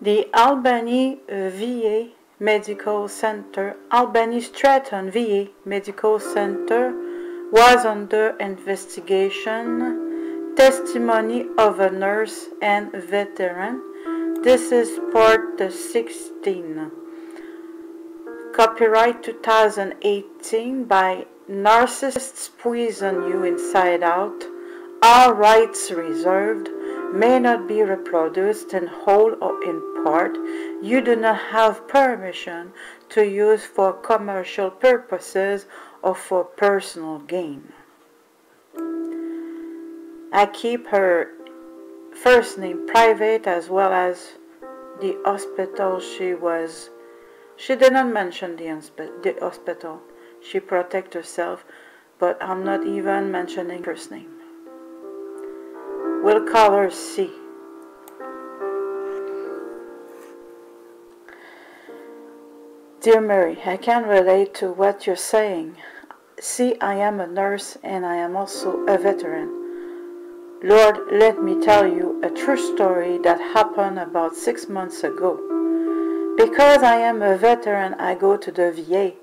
The Albany VA Medical Center, Albany Stratton VA Medical Center, was under investigation. Testimony of a nurse and veteran. This is part 16. Copyright 2018 by Narcissists Poison You Inside Out. All rights reserved. May not be reproduced in whole or in part. You do not have permission to use for commercial purposes or for personal gain. I keep her first name private as well as the hospital she was. She did not mention the hospital. She protected herself, but I'm not even mentioning first name. We'll call her C. Dear Mary, I can relate to what you're saying. See, I am a nurse and I am also a veteran. Lord, let me tell you a true story that happened about 6 months ago. Because I am a veteran, I go to the VA.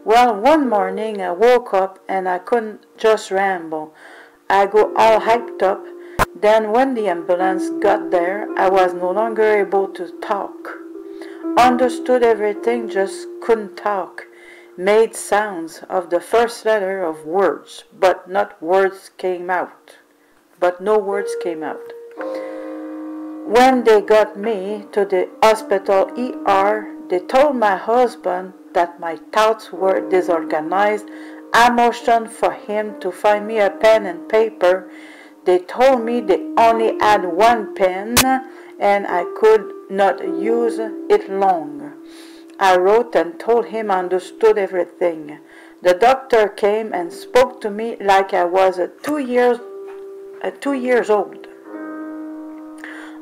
Well, one morning I woke up and I couldn't just ramble. I go all hyped up. Then when the ambulance got there, I was no longer able to talk. Understood everything, just couldn't talk. Made sounds of the first letter of words, but no words came out. When they got me to the hospital ER, they told my husband that my thoughts were disorganized. I motioned for him to find me a pen and paper. They told me they only had one pen and I could not use it long. I wrote and told him I understood everything. The doctor came and spoke to me like I was 2 years old.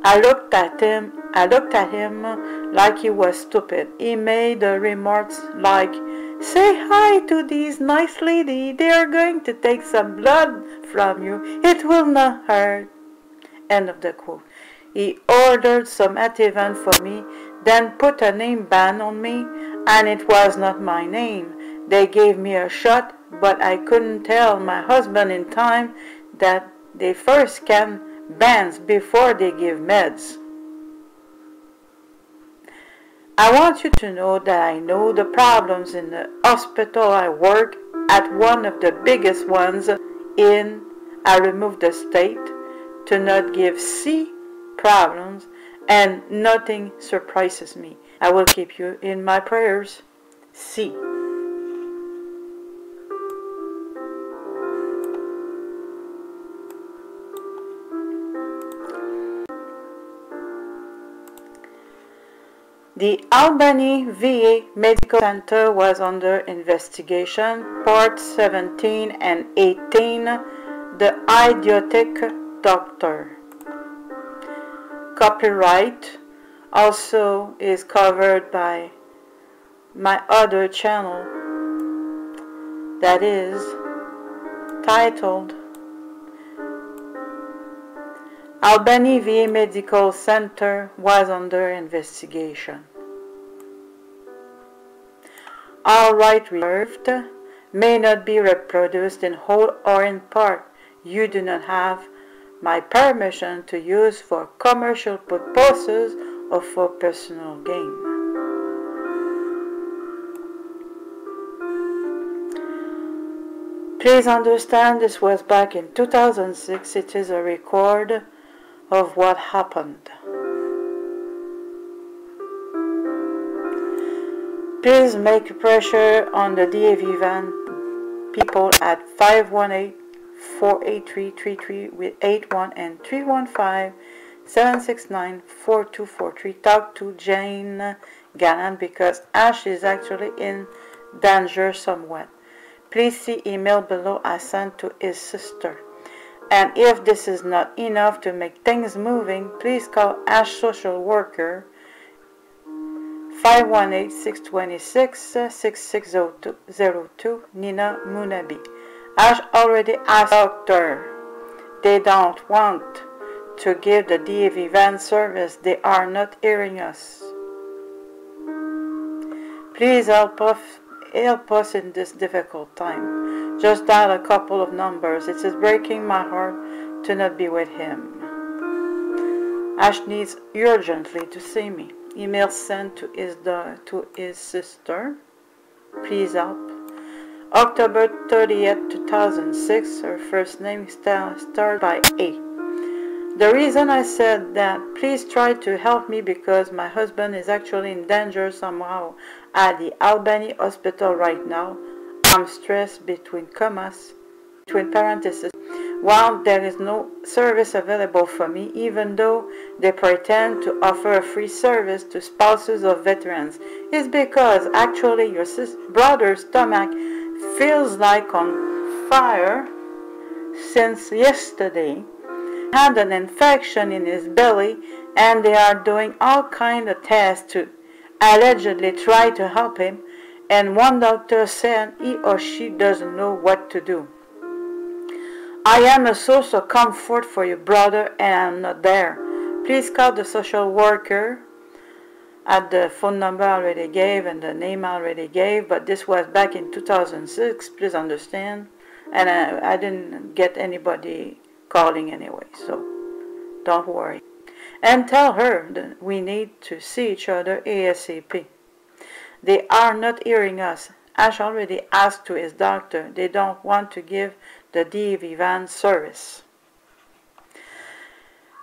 I looked at him like he was stupid. He made remarks like, "Say hi to these nice lady. They are going to take some blood from you. It will not hurt." End of the quote. He ordered some Ativan for me, then put a name ban on me, and it was not my name. They gave me a shot, but I couldn't tell my husband in time that they first scan bans before they give meds. I want you to know that I know the problems in the hospital I work at, one of the biggest ones in. I removed the state to not give C problems, and nothing surprises me. I will keep you in my prayers. C. The Albany VA Medical Center was under investigation. Part 17 and 18, The Idiotic Doctor. Copyright also is covered by my other channel that is titled Albany VA Medical Center was under investigation. All rights reserved. May not be reproduced in whole or in part. You do not have my permission to use for commercial purposes or for personal gain. Please understand this was back in 2006. It is a record of what happened. Please make pressure on the DAV van people at 518-483-33 with 81 and 315-769-4243. Talk to Jane Gallant because Ash is actually in danger somewhat. Please see email below I sent to his sister. And if this is not enough to make things moving, please call Ash social worker 518-626-6602, Nina Munabi. Ash already asked doctor. They don't want to give the DAV van service. They are not hearing us. Please help us in this difficult time. Just dial a couple of numbers. It is breaking my heart to not be with him. Ash needs urgently to see me. Email sent to his sister. Please help. October 30th, 2006. Her first name starts by A. The reason I said that, please try to help me because my husband is actually in danger somehow at the Albany hospital right now. I'm stressed between parentheses. While there is no service available for me, even though they pretend to offer a free service to spouses of veterans, is because actually your brother's stomach feels like on fire since yesterday. Had an infection in his belly, and they are doing all kinds of tests to allegedly try to help him, and one doctor said he or she doesn't know what to do. I am a source of comfort for your brother, and I'm not there. Please call the social worker at the phone number I already gave and the name I already gave, but this was back in 2006, please understand, and I didn't get anybody calling anyway, so don't worry. And tell her that we need to see each other ASAP. They are not hearing us. Ash already asked to his doctor. They don't want to give the DAV van service.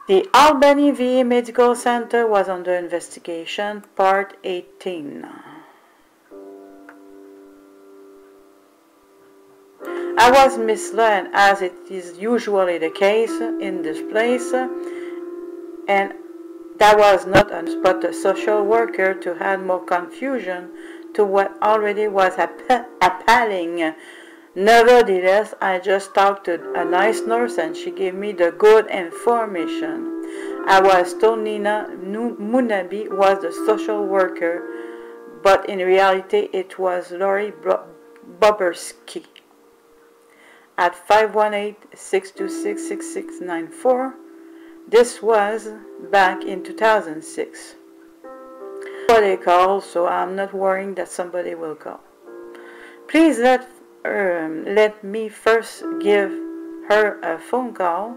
The Albany VA Medical Center was under investigation, Part 18. I was misled, as it is usually the case in this place, and that was not but a social worker to add more confusion to what already was appalling. Nevertheless, I just talked to a nice nurse and she gave me the good information. I was told Nina Munabi was the social worker, but in reality it was Lori Boberski at 518-626-6694. This was back in 2006. Nobody called, so I'm not worrying that somebody will call. Please let me first give her a phone call.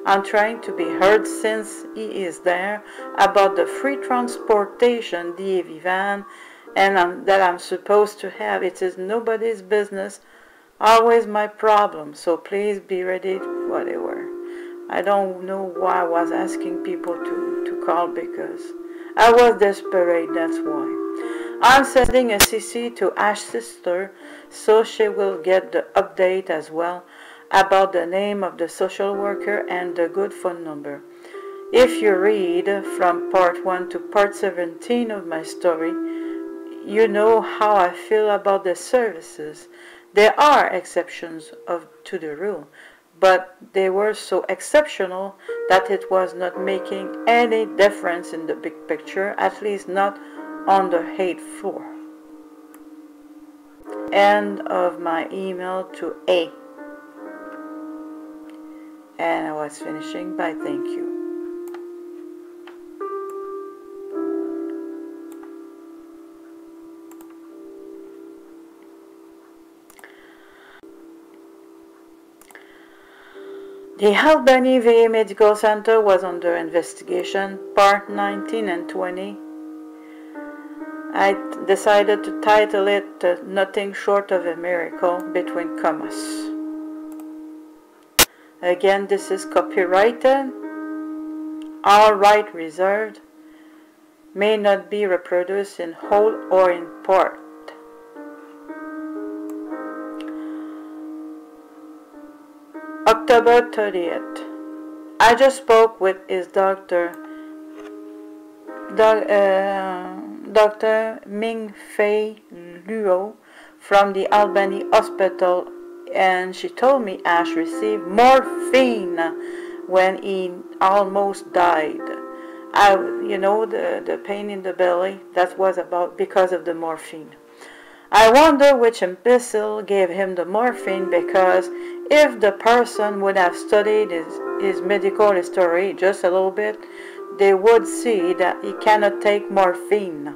I'm trying to be heard since he is there about the free transportation DAV van and that I'm supposed to have. It is nobody's business, always my problem, so please be ready whatever. I don't know why I was asking people to call because I was desperate, that's why. I'm sending a CC to Ash's sister so she will get the update as well about the name of the social worker and the good phone number. If you read from Part 1 to Part 17 of my story, you know how I feel about the services. There are exceptions to the rule, but they were so exceptional that it was not making any difference in the big picture, at least not on the 8th floor. End of my email to A. And I was finishing by thank you. The Albany VA Medical Center was under investigation, Part 19 and 20. I decided to title it Nothing Short of a Miracle, between commas. Again, this is copyrighted, all right reserved, may not be reproduced in whole or in part. October 30th. I just spoke with his doctor, Dr. Ming Fei Luo from the Albany Hospital, and she told me Ash received morphine when he almost died. You know, the pain in the belly, that was because of the morphine. I wonder which imbecile gave him the morphine because If the person would have studied his medical history just a little bit, they would see that he cannot take morphine.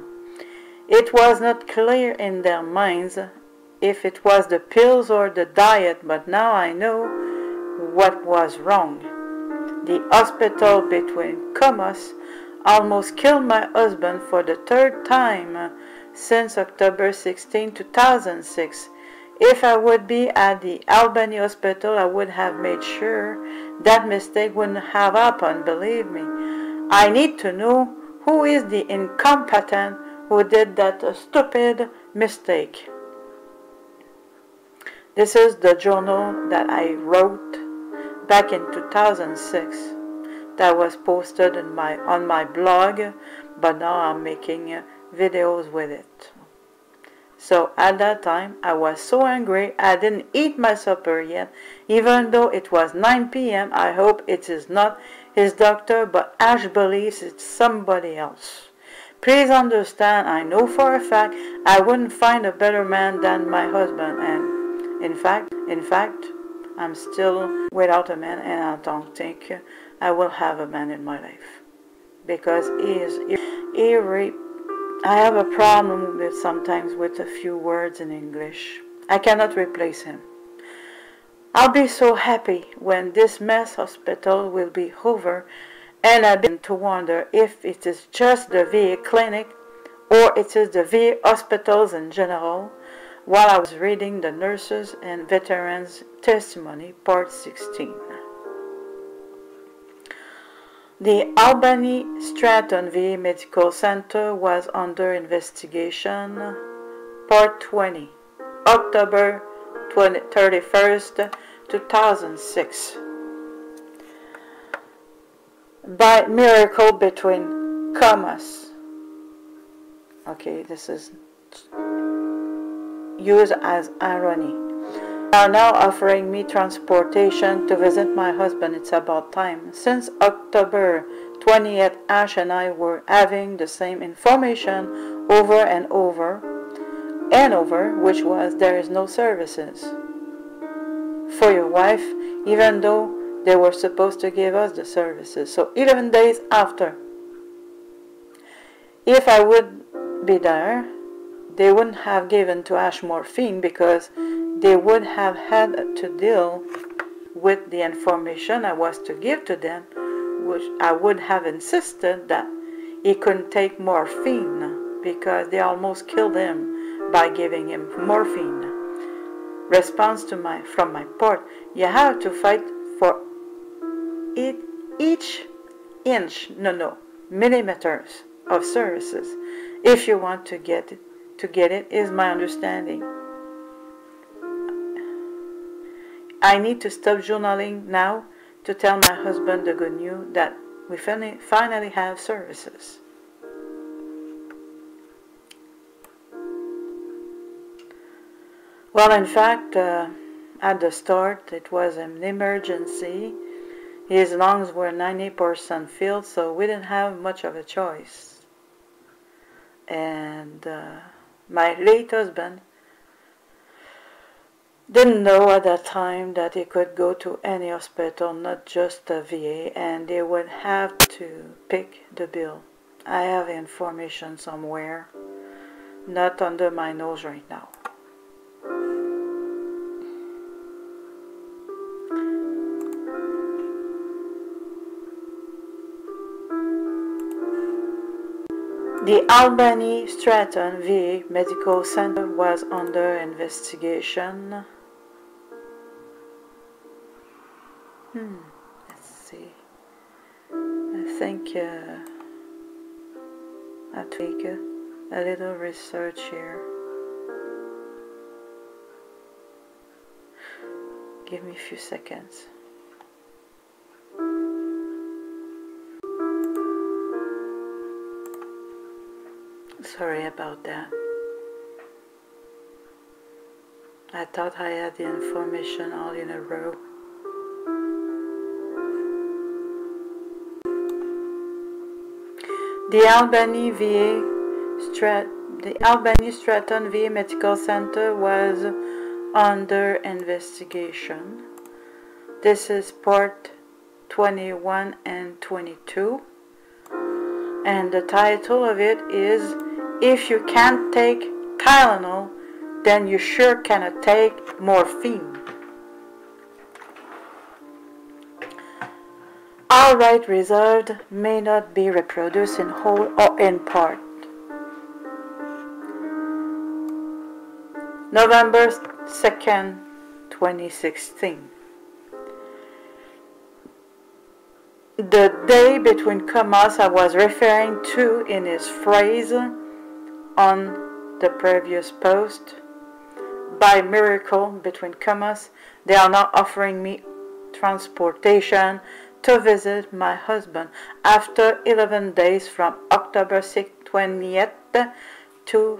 It was not clear in their minds if it was the pills or the diet, but now I know what was wrong. The hospital between Comas almost killed my husband for the third time since October 16, 2006. If I would be at the Albany hospital, I would have made sure that mistake wouldn't have happened, believe me. I need to know who is the incompetent who did that stupid mistake. This is the journal that I wrote back in 2006 that was posted on my blog, but now I'm making videos with it. So at that time I was so angry I didn't eat my supper yet, even though it was 9 p.m. I hope it is not his doctor, but Ash believes it's somebody else. Please understand, I know for a fact I wouldn't find a better man than my husband, and in fact, I'm still without a man, and I don't think I will have a man in my life, because I have a problem with sometimes with a few words in English. I cannot replace him. I'll be so happy when this mess hospital will be over, and I begin to wonder if it is just the VA clinic or it is the VA hospitals in general, while I was reading the nurses and veterans testimony, part 16. The Albany Stratton VA Medical Center was under investigation, part 20, October 31st, 2006. By miracle between commas. Okay, this is used as irony. They are now offering me transportation to visit my husband. It's about time. Since October 20th, Ash and I were having the same information over and over, which was there is no services for your wife, even though they were supposed to give us the services. So 11 days after, if I would be there, they wouldn't have given to Ash morphine, because they would have had to deal with the information I was to give to them, which I would have insisted that he couldn't take morphine, because they almost killed him by giving him morphine. Response to from my part: you have to fight for each inch, millimeters of services if you want to get it, is my understanding. I need to stop journaling now to tell my husband the good news that we finally have services. Well, in fact, at the start, it was an emergency. His lungs were 90% filled, so we didn't have much of a choice. And my late husband didn't know at that time that he could go to any hospital, not just the VA, and they would have to pick the bill. I have information somewhere, not under my nose right now. The Albany Stratton VA Medical Center was under investigation. Let's see. I think I'll take a little research here. Give me a few seconds. Sorry about that. I thought I had the information all in a row. The Albany Stratton VA Medical Center was under investigation. This is part 21 and 22. And the title of it is, If You Can't Take Tylenol, Then You Sure Cannot Take Morphine. All right reserved may not be reproduced in whole or in part. November 2nd, 2016. The day between commas I was referring to in his phrase on the previous post. By miracle, between commas, they are now offering me transportation to visit my husband after 11 days from October 20th to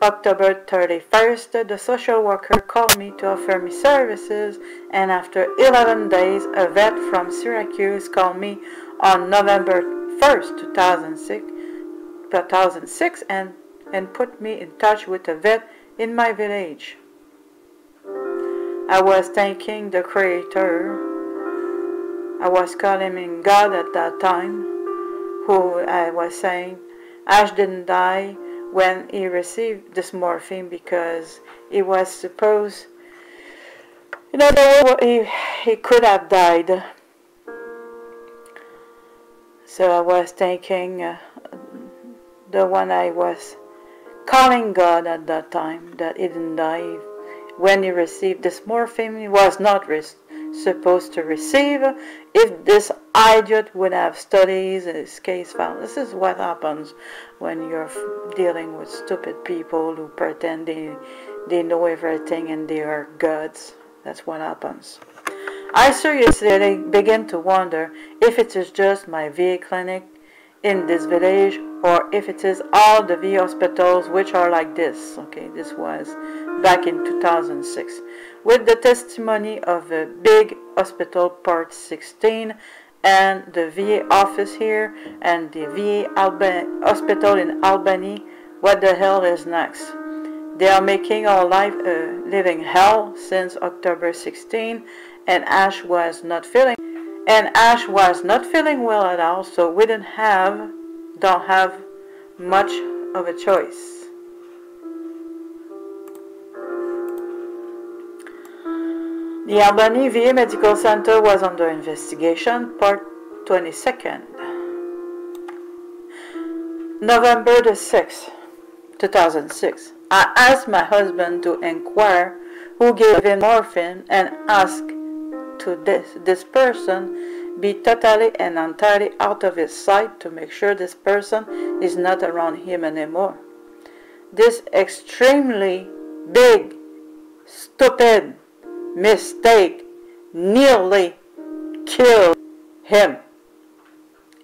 October 31st. The social worker called me to offer me services, and after 11 days, a vet from Syracuse called me on November 1st, 2006 and put me in touch with a vet in my village. I was thanking the Creator. I was calling him God at that time, who I was saying Ash didn't die when he received this morphine because he was supposed, he could have died. So I was thanking the one I was calling God at that time, that he didn't die when he received this morphine. He was not supposed to receive. If this idiot would have studied his case file. This is what happens when you're dealing with stupid people who pretend they know everything and they are gods. That's what happens. I seriously begin to wonder if it is just my VA clinic in this village or if it is all the VA hospitals which are like this. Okay, this was back in 2006. With the testimony of a big hospital, part 16, and the VA office here, and the VA hospital in Albany, what the hell is next? They are making our life a living hell since October 16, and Ash was not feeling well at all, so we don't have much of a choice. The Albany VA Medical Center was under investigation, part 22nd. November the 6th, 2006. I asked my husband to inquire who gave him morphine and asked to this person be totally and entirely out of his sight to make sure this person is not around him anymore. This extremely big, stupid mistake nearly killed him.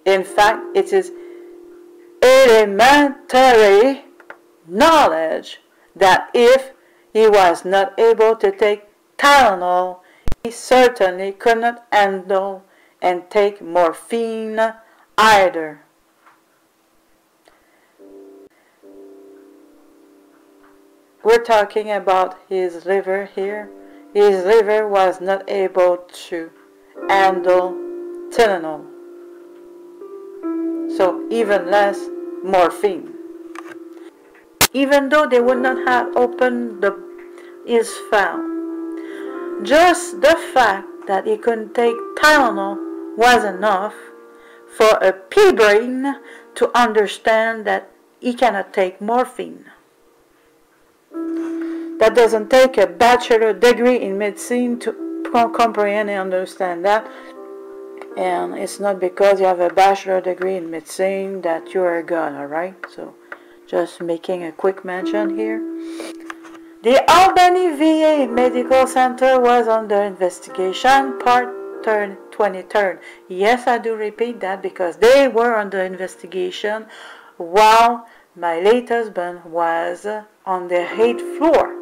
In fact, it is elementary knowledge that if he was not able to take Tylenol, he certainly could not handle and take morphine either. We're talking about his liver here. His liver was not able to handle Tylenol, so even less morphine. Even though they would not have opened his file, just the fact that he couldn't take Tylenol was enough for a pea-brain to understand that he cannot take morphine. That doesn't take a bachelor degree in medicine to comprehend and understand that. And it's not because you have a bachelor degree in medicine that you are a god, alright? So, just making a quick mention here. The Albany VA Medical Center was under investigation, part 23rd. Yes, I do repeat that because they were under investigation while my late husband was on the 8th floor.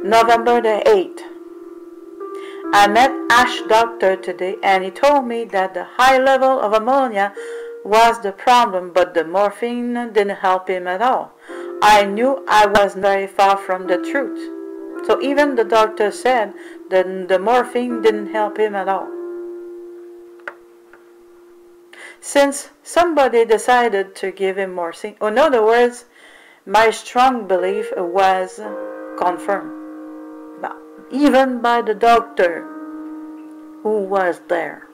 November the 8th. I met Ash doctor today and he told me that the high level of ammonia was the problem, but the morphine didn't help him at all. I knew I was very far from the truth. So even the doctor said that the morphine didn't help him at all. Since somebody decided to give him morphine, in other words, my strong belief was confirmed, even by the doctor who was there.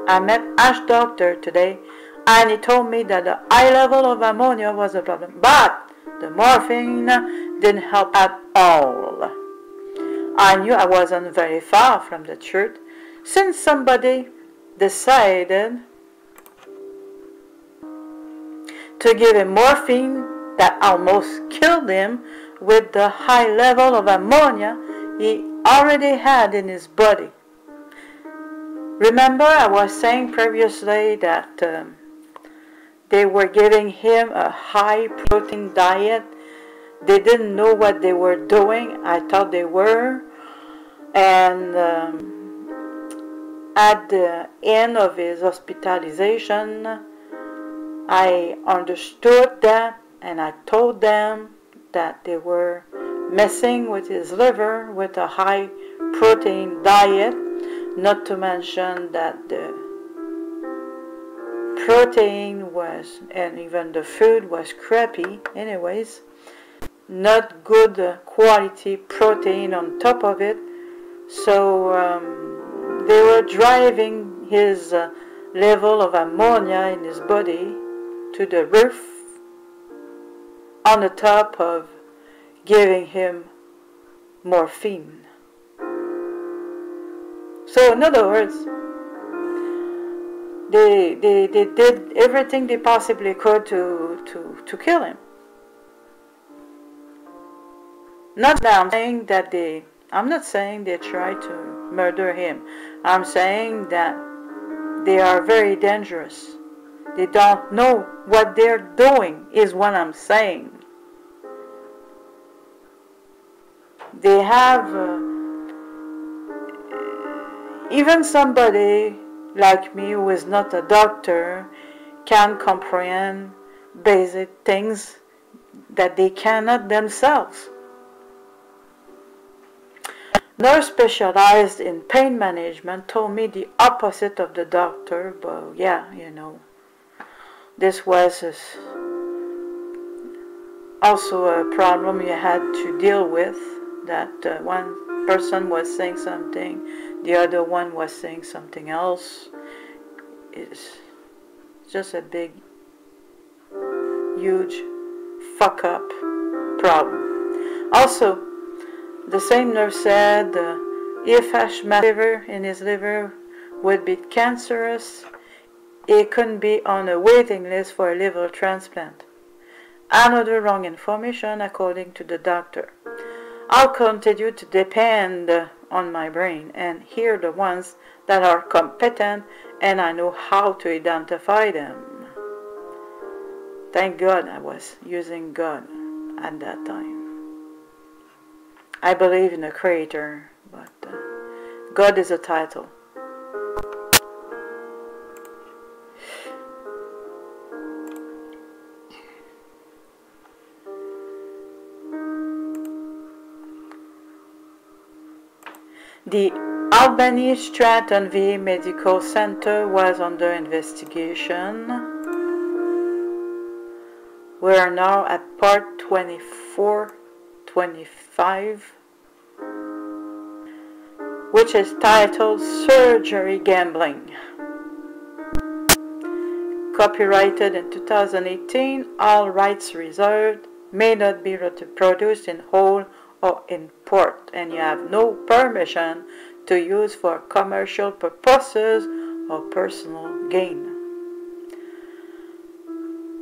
I met Ash doctor today, and he told me that the high level of ammonia was a problem, but the morphine didn't help at all. I knew I wasn't very far from the truth, since somebody decided to give him morphine that almost killed him with the high level of ammonia he already had in his body. Remember, I was saying previously that they were giving him a high protein diet. They didn't know what they were doing. I thought they were. And at the end of his hospitalization, I understood that, and I told them that they were messing with his liver with a high protein diet, not to mention that the protein was, and even the food was crappy anyways, not good quality protein on top of it. So they were driving his level of ammonia in his body to the roof, on the top of giving him morphine. So in other words, they did everything they possibly could to kill him. Not that I'm not saying they tried to murder him. I'm saying that they are very dangerous. They don't know what they're doing, is what I'm saying. They have, even somebody like me who is not a doctor can comprehend basic things that they cannot themselves. Nurse specialized in pain management told me the opposite of the doctor, but yeah, you know, this was also a problem you had to deal with, that one person was saying something, the other one was saying something else. It's just a big, huge fuck up problem. Also, the same nurse said if Ash's liver in his liver would be cancerous, he couldn't be on a waiting list for a liver transplant. Another wrong information according to the doctor. I'll continue to depend on my brain and hear the ones that are competent, and I know how to identify them. Thank God I was using God at that time. I believe in a creator, but God is a title. The Albany Stratton VA Medical Center was under investigation. We are now at part 2425, which is titled Surgery Gambling. Copyrighted in 2018, all rights reserved, may not be reproduced in whole or in part, and you have no permission to use for commercial purposes or personal gain.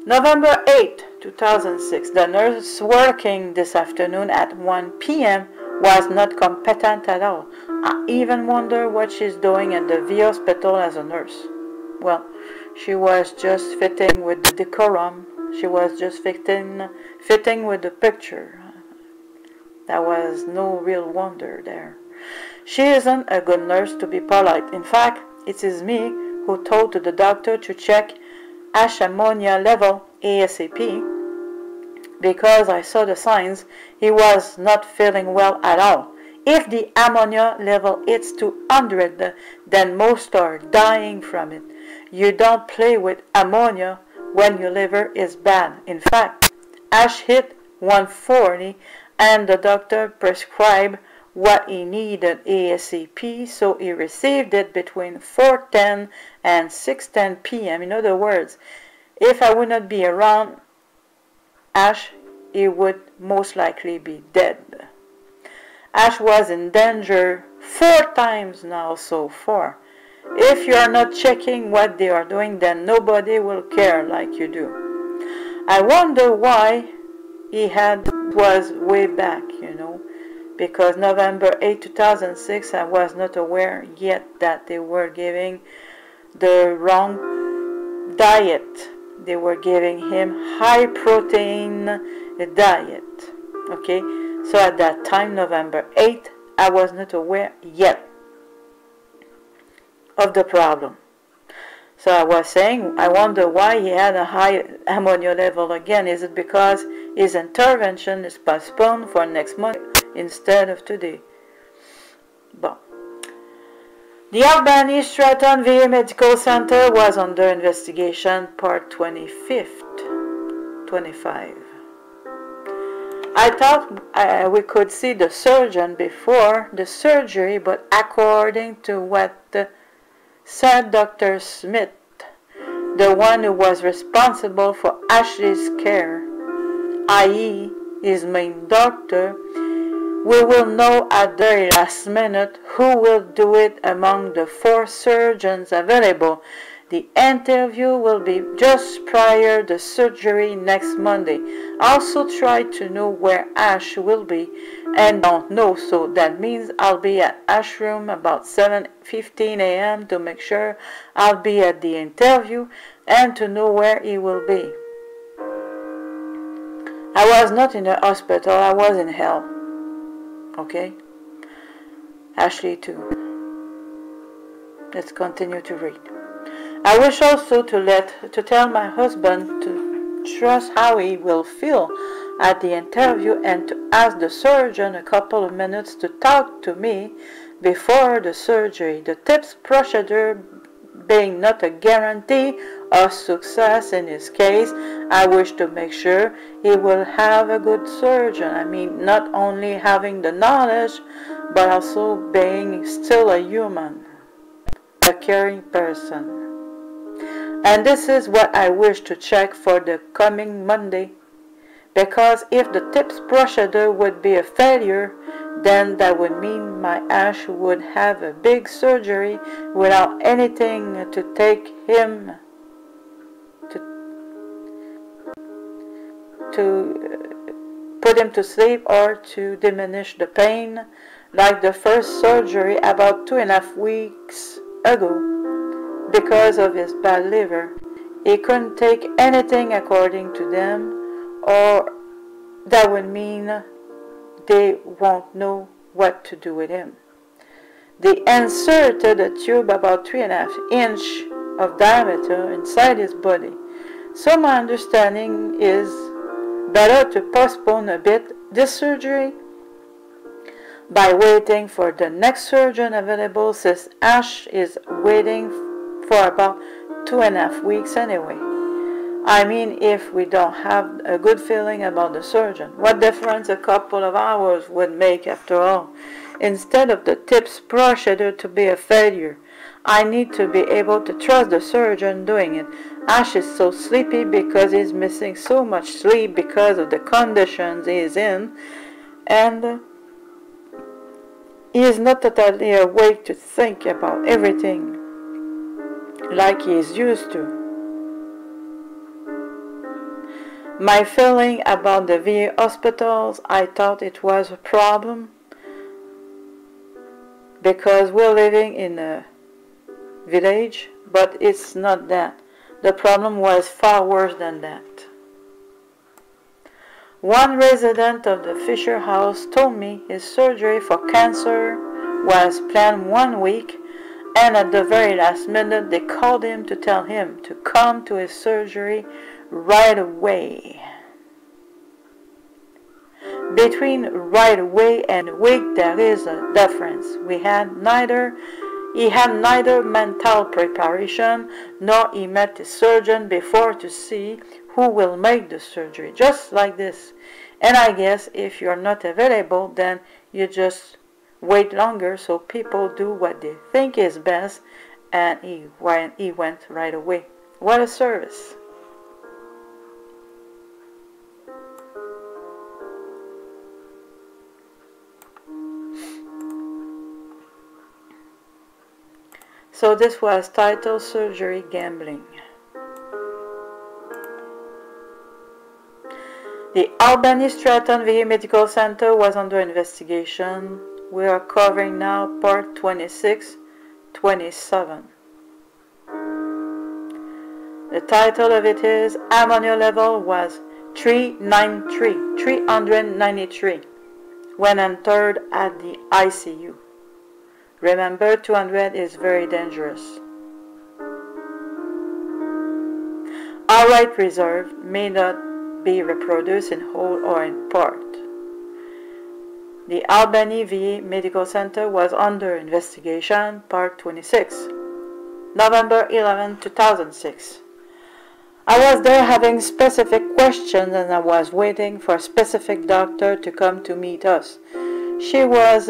November 8, 2006, the nurse working this afternoon at 1 p.m. was not competent at all. I even wonder what she's doing at the VA hospital as a nurse. Well, she was just fitting with the decorum. She was just fitting with the picture. There was no real wonder there. She isn't a good nurse, to be polite. In fact, it is me who told the doctor to check ash ammonia level ASAP. because I saw the signs. He was not feeling well at all. If the ammonia level hits 200, then most are dying from it. You don't play with ammonia when your liver is bad. In fact, Ash hit 140 and the doctor prescribed what he needed ASAP, so he received it between 4:10 and 6:10 p.m. In other words, if I would not be around Ash, he would most likely be dead. Ash was in danger 4 times now so far. If you are not checking what they are doing, then nobody will care like you do. I wonder why he was way back, because November 8, 2006, I was not aware yet that they were giving the wrong diet. They were giving him high protein diet. Okay, so at that time, November 8, I was not aware yet of the problem. So I was saying, I wonder why he had a high ammonia level again. Is it because his intervention is postponed for next month instead of today? Bon. The Albany Stratton VA Medical Center was under investigation, part 25. I thought we could see the surgeon before the surgery, but according to what said Dr. Smith, the one who was responsible for Ashley's care, i.e. his main doctor, we will know at the very last minute who will do it among the 4 surgeons available. The interview will be just prior to surgery next Monday. Also try to know where Ash will be and don't know, so that means I'll be at Ash room about 7:15 a.m. to make sure I'll be at the interview and to know where he will be. I was not in the hospital, I was in hell. Okay? Ashley too. Let's continue to read. I wish also to tell my husband to trust how he will feel at the interview and to ask the surgeon a couple of minutes to talk to me before the surgery. The TIPS procedure being not a guarantee of success in his case, I wish to make sure he will have a good surgeon. I mean, not only having the knowledge, but also being still a human, a caring person. And this is what I wish to check for the coming Monday, because if the TIPS procedure would be a failure, then that would mean my Ash would have a big surgery without anything to take him to put him to sleep or to diminish the pain, like the first surgery about 2.5 weeks ago. Because of his bad liver, he couldn't take anything according to them, or that would mean they won't know what to do with him. They inserted a tube about 3.5 inches of diameter inside his body. So my understanding is better to postpone a bit this surgery by waiting for the next surgeon available, since Ash is waiting for about 2.5 weeks anyway. I mean, if we don't have a good feeling about the surgeon, what difference a couple of hours would make after all? Instead of the TIPS procedure to be a failure, I need to be able to trust the surgeon doing it. Ash is so sleepy because he's missing so much sleep because of the conditions he is in, and he is not totally awake to think about everything like he is used to. My feeling about the VA hospitals, I thought it was a problem because we're living in a village, but it's not that. The problem was far worse than that. One resident of the Fisher house told me his surgery for cancer was planned 1 week, and at the very last minute they called him to tell him to come to his surgery right away. Between right away and a week there is a difference. He had neither mental preparation nor he met the surgeon before to see who will make the surgery, just like this. And I guess if you're not available, then you just wait longer so people do what they think is best, and he went right away. What a service. So this was titled Surgery Gambling. The Albany Stratton VA Medical Center was under investigation. We are covering now part 26, 27. The title of it is Ammonia level was 393 when entered at the ICU. Remember, 200 is very dangerous. Outright reserve may not be reproduced in whole or in part. The Albany VA Medical Center was under investigation, part 26, November 11, 2006. I was there having specific questions and I was waiting for a specific doctor to come to meet us. She was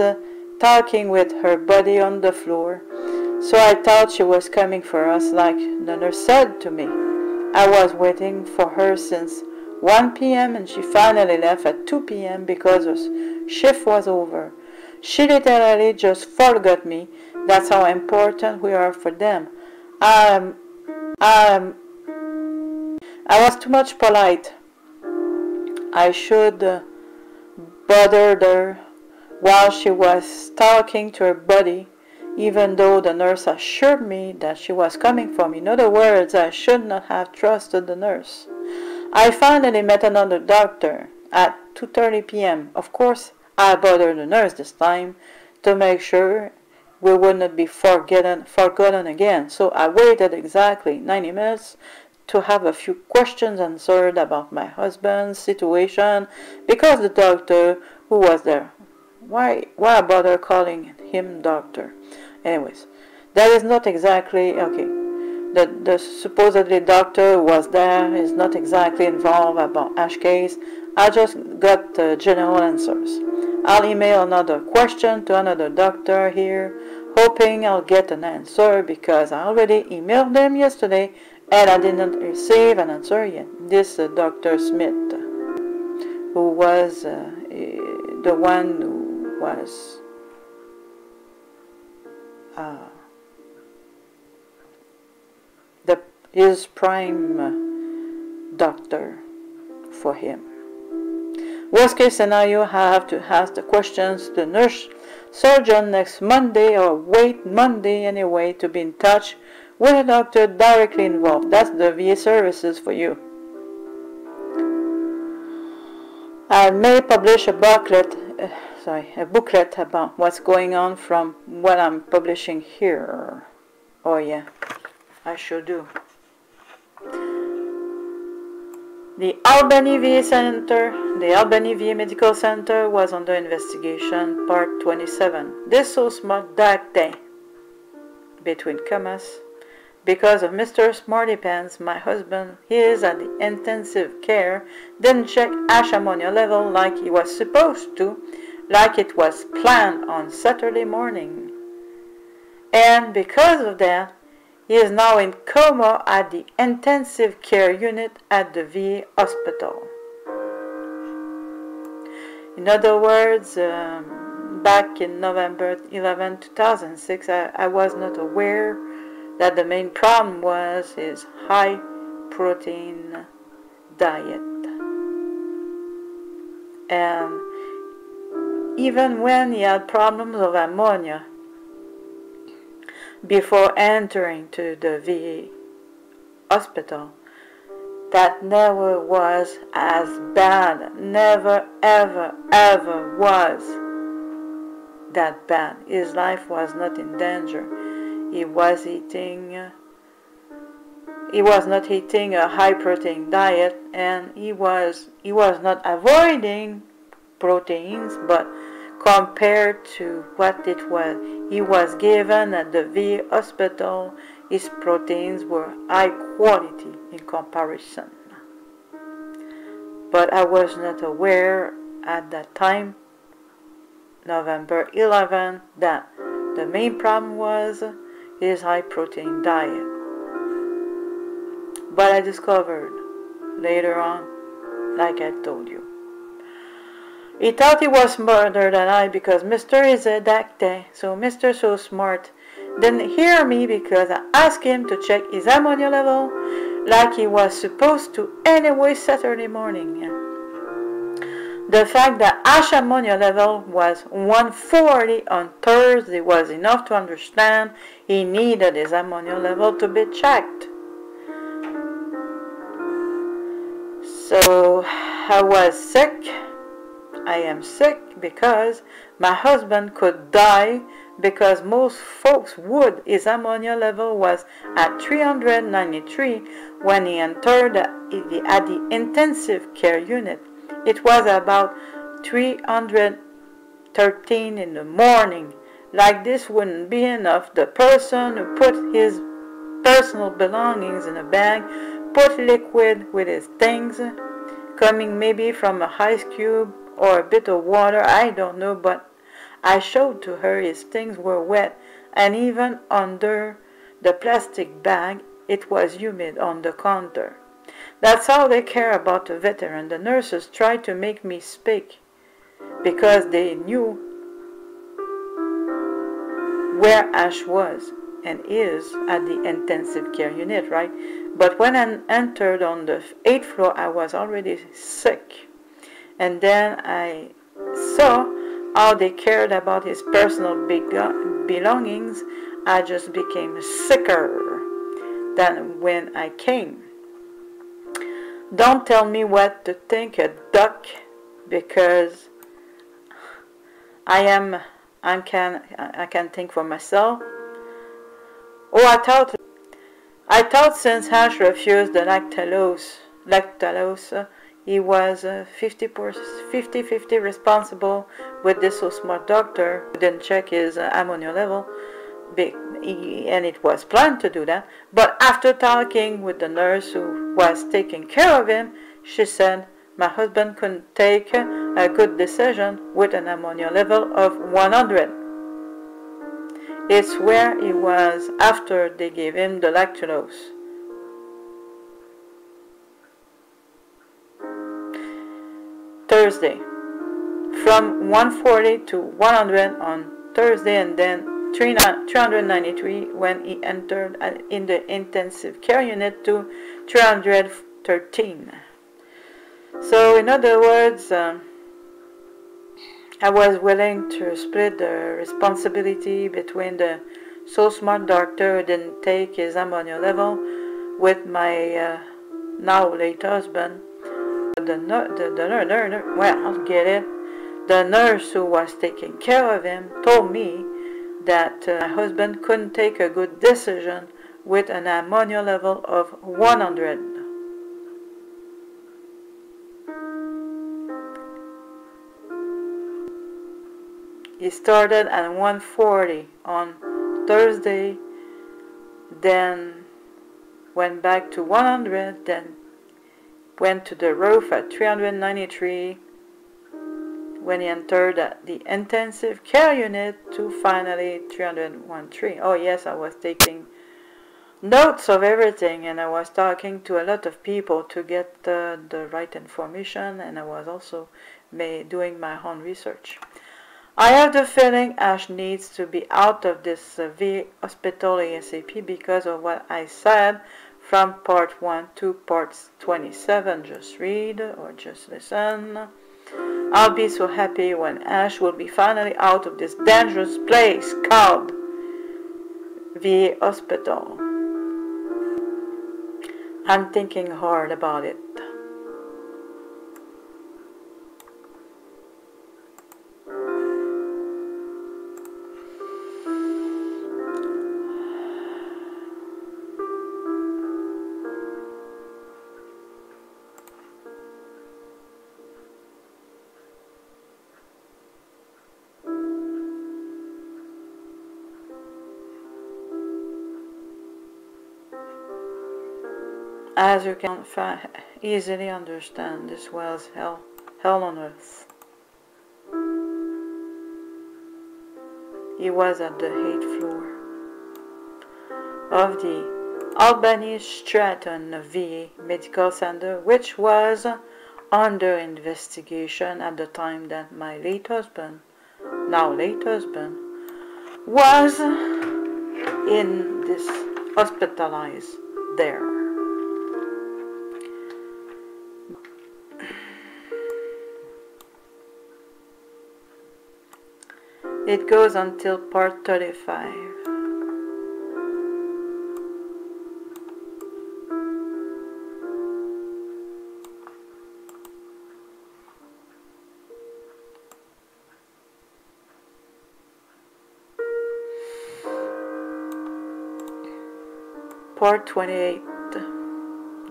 talking with her buddy on the floor, so I thought she was coming for us like the nurse said to me. I was waiting for her since 1 p.m. and she finally left at 2 p.m. because her shift was over. She literally just forgot me. That's how important we are for them. I was too much polite. I should bother her while she was talking to her buddy, even though the nurse assured me that she was coming for me. In other words, I should not have trusted the nurse. I finally met another doctor at 2:30 p.m. Of course, I bothered the nurse this time to make sure we would not be forgotten again. So I waited exactly 90 minutes to have a few questions answered about my husband's situation because the doctor who was there. Why bother calling him doctor? Anyways, that is not exactly okay. The supposedly doctor who was there is not exactly involved about Ash case. I just got general answers. I'll email another question to another doctor here, hoping I'll get an answer because I already emailed them yesterday and I did not receive an answer yet. This Dr. Smith, who was the one who was his prime doctor for him. Worst case scenario, I have to ask the questions to the nurse surgeon next Monday or wait Monday anyway to be in touch with a doctor directly involved. That's the VA services for you. I may publish a booklet about what's going on from what I'm publishing here. Oh yeah, I sure do. The Albany VA Medical Center was under investigation, part 27. This so smart dark day, between commas, because of Mr. Smarty Pants, my husband, he is at the intensive care, didn't check ash ammonia level like he was supposed to, like it was planned on Saturday morning. And because of that, he is now in coma at the intensive care unit at the VA hospital. In other words, back in November 11, 2006, I was not aware that the main problem was his high protein diet. And even when he had problems of ammonia, before entering to the VA hospital, that never was as bad, never ever ever was that bad. His life was not in danger. He was not eating a high protein diet, and he was not avoiding proteins, but compared to what he was given at the VA hospital, his proteins were high quality in comparison. But I was not aware at that time, November 11, that the main problem was his high protein diet. But I discovered later on, like I told you. He thought he was smarter than I because Mr. is a doctor, so Mr. so smart didn't hear me because I asked him to check his ammonia level like he was supposed to anyway Saturday morning. The fact that ash ammonia level was 140 on Thursday was enough to understand he needed his ammonia level to be checked. So I was sick. I am sick because my husband could die because most folks would. His ammonia level was at 393 when he entered at the intensive care unit. It was about 313 in the morning. Like this wouldn't be enough. The person who put his personal belongings in a bag, put liquid with his things, coming maybe from a ice cube or a bit of water, I don't know, but I showed to her his things were wet, and even under the plastic bag, it was humid on the counter. That's how they care about the veteran. The nurses tried to make me speak because they knew where Ash was and is at the intensive care unit, right? But when I entered on the 8th floor, I was already sick. And then I saw how they cared about his personal belongings. I just became sicker than when I came. Don't tell me what to think, a duck, because I can think for myself. Oh, I thought since Ash refused the lactulose, he was 50-50 responsible with this so smart doctor who didn't check his ammonia level, and it was planned to do that. But after talking with the nurse who was taking care of him, she said my husband couldn't take a good decision with an ammonia level of 100. It's where he was after they gave him the lactulose. Thursday, from 140 to 100 on Thursday, and then 393 when he entered in the intensive care unit to 313. So in other words, I was willing to split the responsibility between the so smart doctor who didn't take his ammonia level with my now late husband. The nurse who was taking care of him told me that my husband couldn't take a good decision with an ammonia level of 100. He started at 140 on Thursday, then went back to 100, then went to the roof at 393 when he entered the intensive care unit to finally 313. Oh yes, I was taking notes of everything, and I was talking to a lot of people to get the right information, and I was also doing my own research. I have the feeling Ash needs to be out of this VA hospital ASAP because of what I said from part 1 to part 27. Just read or just listen. I'll be so happy when Ash will be finally out of this dangerous place called VA hospital. I'm thinking hard about it. As you can easily understand, this was hell on earth. He was at the 8th floor of the Albany Stratton VA Medical Center, which was under investigation at the time that my late husband, now late husband, was in this hospitalized there. It goes until part 35. Part 28.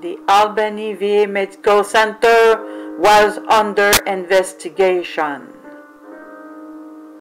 The Albany VA Medical Center was under investigation.